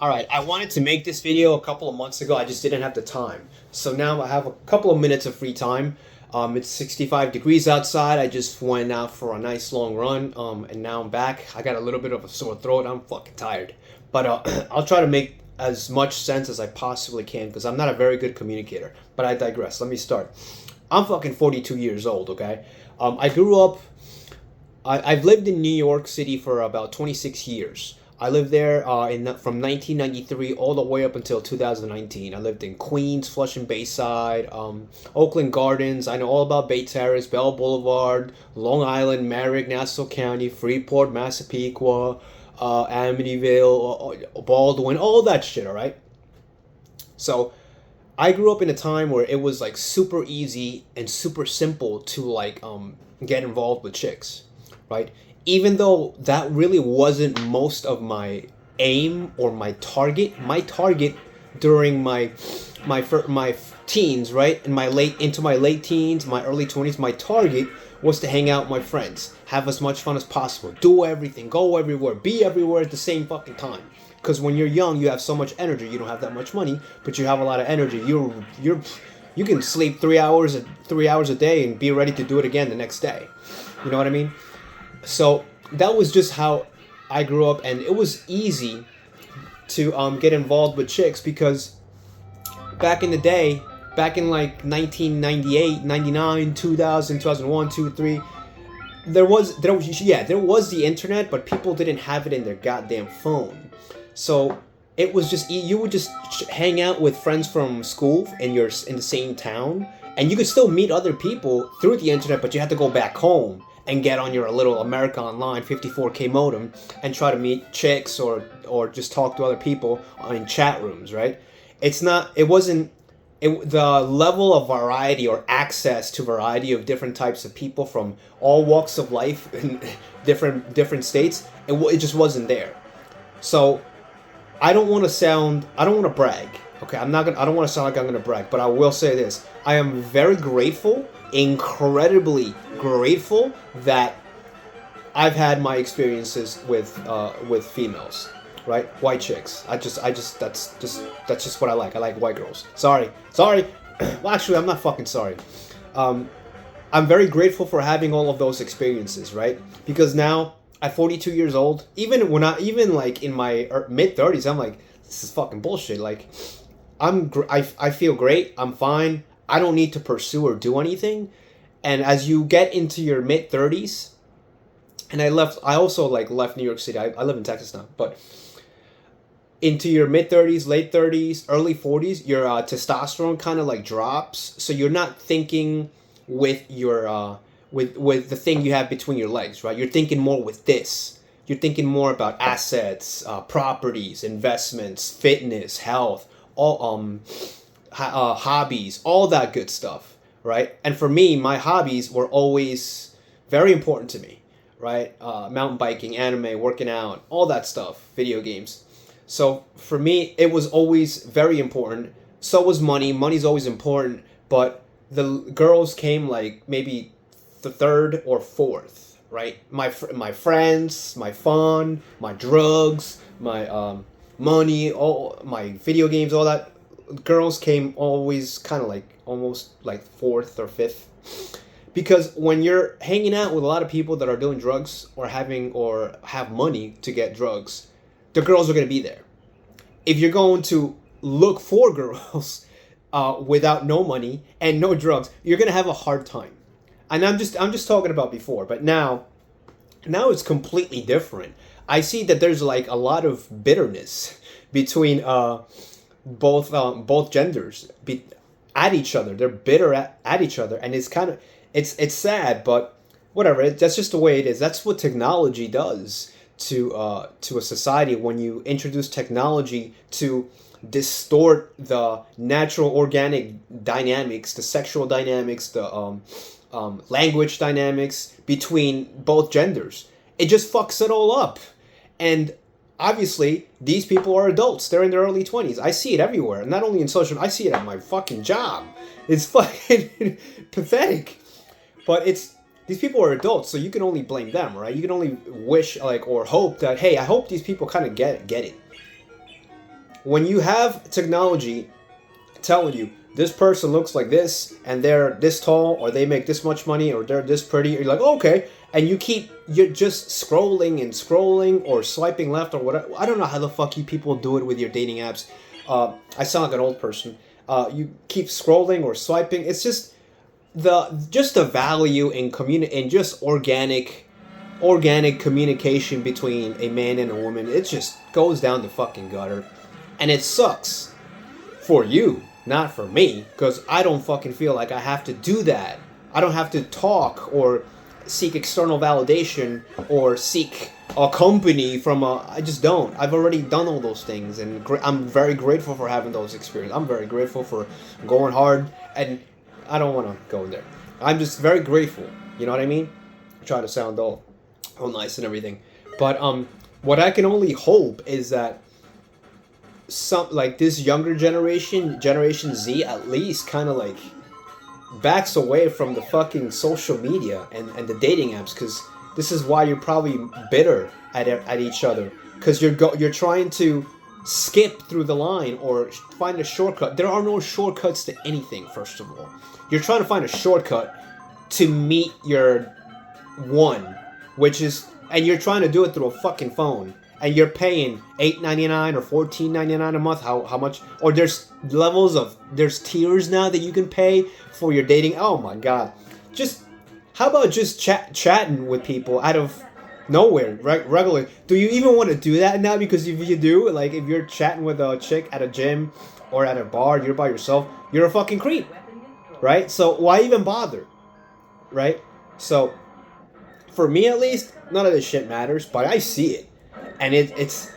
Alright, I wanted to make this video a couple of months ago, I just didn't have the time. So now I have a couple of minutes of free time. It's 65 degrees outside, I just went out for a nice long run, and now I'm back. I got a little bit of a sore throat, I'm fucking tired. But I'll try to make as much sense as I possibly can, because I'm not a very good communicator. But I digress, let me start. I'm fucking 42 years old, okay? I grew up, I've lived in New York City for about 26 years. I lived there from 1993 all the way up until 2019. I lived in Queens, Flushing Bayside, Oakland Gardens. I know all about Bay Terrace, Bell Boulevard, Long Island, Merrick, Nassau County, Freeport, Massapequa, Amityville, Baldwin, all that shit, all right? So I grew up in a time where it was like super easy and super simple to get involved with chicks, right? Even though that really wasn't most of my aim or my target during my teens, right, in my late teens, my early 20s, my target was to hang out with my friends, have as much fun as possible, do everything, go everywhere, be everywhere at the same fucking time. Because when you're young, you have so much energy. You don't have that much money, but you have a lot of energy. You can sleep 3 hours a day and be ready to do it again the next day. You know what I mean? So that was just how I grew up, and it was easy to get involved with chicks because back in the day, back in like 1998, 99, 2000, 2001, 2, 3, there was the internet, but people didn't have it in their goddamn phone. So it was just you would just hang out with friends from school in the same town, and you could still meet other people through the internet, but you had to go back home and get on your little America Online 54K modem and try to meet chicks or just talk to other people in chat rooms, right? The level of variety or access to variety of different types of people from all walks of life in different states, it just wasn't there. So I don't want to brag. Okay, I don't want to sound like I'm gonna brag, but I will say this: I am very grateful, incredibly grateful that I've had my experiences with females, right? White chicks. That's just what I like. I like white girls. Sorry. Well, actually, I'm not fucking sorry. I'm very grateful for having all of those experiences, right? Because now at 42 years old, even like in my mid 30s, I'm like, this is fucking bullshit. Like, I feel great. I'm fine. I don't need to pursue or do anything. And as you get into your mid 30s, and I also left New York City. I live in Texas now, but into your mid 30s, late 30s, early 40s, your testosterone kind of like drops. So you're not thinking with your with the thing you have between your legs, right? You're thinking more with this. You're thinking more about assets, properties, investments, fitness, health, all hobbies, all that good stuff, right? And for me, my hobbies were always very important to me, right? Mountain biking, anime, working out, all that stuff, video games. So for me, it was always very important. So was money. Money's always important, but the girls came like maybe the third or fourth, right? My friends, my fun, my drugs, my money, all my video games, all that. Girls came always kind of like almost like fourth or fifth, because when you're hanging out with a lot of people that are doing drugs or have money to get drugs, the girls are going to be there. If you're going to look for girls without no money and no drugs, you're going to have a hard time. And I'm just talking about before, but now it's completely different. I see that there's like a lot of bitterness between both genders at each other. They're bitter at each other, and it's sad, but whatever. That's just the way it is. That's what technology does to a society when you introduce technology to distort the natural organic dynamics, the sexual dynamics, the language dynamics between both genders. It just fucks it all up. And obviously, these people are adults. They're in their early 20s. I see it everywhere. Not only in social, I see it at my fucking job. It's fucking pathetic. But these people are adults, so you can only blame them, right? You can only wish or hope that, hey, I hope these people kind of get it. when you have technology telling you this person looks like this and they're this tall or they make this much money or they're this pretty, you're like, oh, okay, and you're just scrolling or swiping left or whatever. I don't know how the fuck you people do it with your dating apps. I sound like an old person. You keep scrolling or swiping. It's just the value in just organic communication between a man and a woman. It just goes down the fucking gutter, and it sucks for you, not for me, because I don't fucking feel like I have to do that. I don't have to talk or seek external validation or seek a company from a... I just don't. I've already done all those things, and I'm very grateful for having those experiences. I'm very grateful for going hard, and I don't want to go there. I'm just very grateful. You know what I mean? I try to sound all nice and everything, but what I can only hope is that some, like, this younger generation Z at least, kind of like backs away from the fucking social media and the dating apps, because this is why you're probably bitter at each other, because you're trying to skip through the line or find a shortcut. There are no shortcuts to anything. First of all, you're trying to find a shortcut to meet your one, and you're trying to do it through a fucking phone, and you're paying $8.99 or $14.99 a month. How much? Or there's tiers now that you can pay for your dating. Oh my god! How about just chatting with people out of nowhere regularly? Do you even want to do that now? Because if you do, like, if you're chatting with a chick at a gym or at a bar, you're by yourself, you're a fucking creep, right? So why even bother, right? So, for me at least, none of this shit matters, but I see it, and it's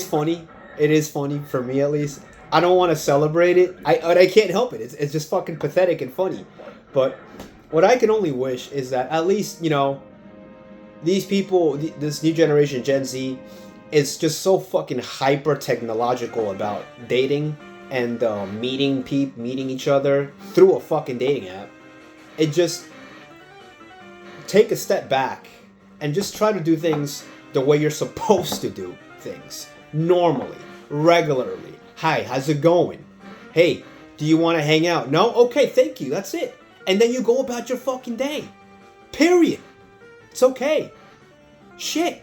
funny. It is funny for me at least. I don't want to celebrate it. I can't help it. It's just fucking pathetic and funny. But what I can only wish is that at least, you know, these people, this new generation, Gen Z, is just so fucking hyper technological about dating and meeting each other through a fucking dating app. It just... take a step back and just try to do things the way you're supposed to do things. Normally. Regularly. Hi, how's it going? Hey, do you want to hang out? No? Okay, thank you. That's it. And then you go about your fucking day. Period. It's okay. Shit.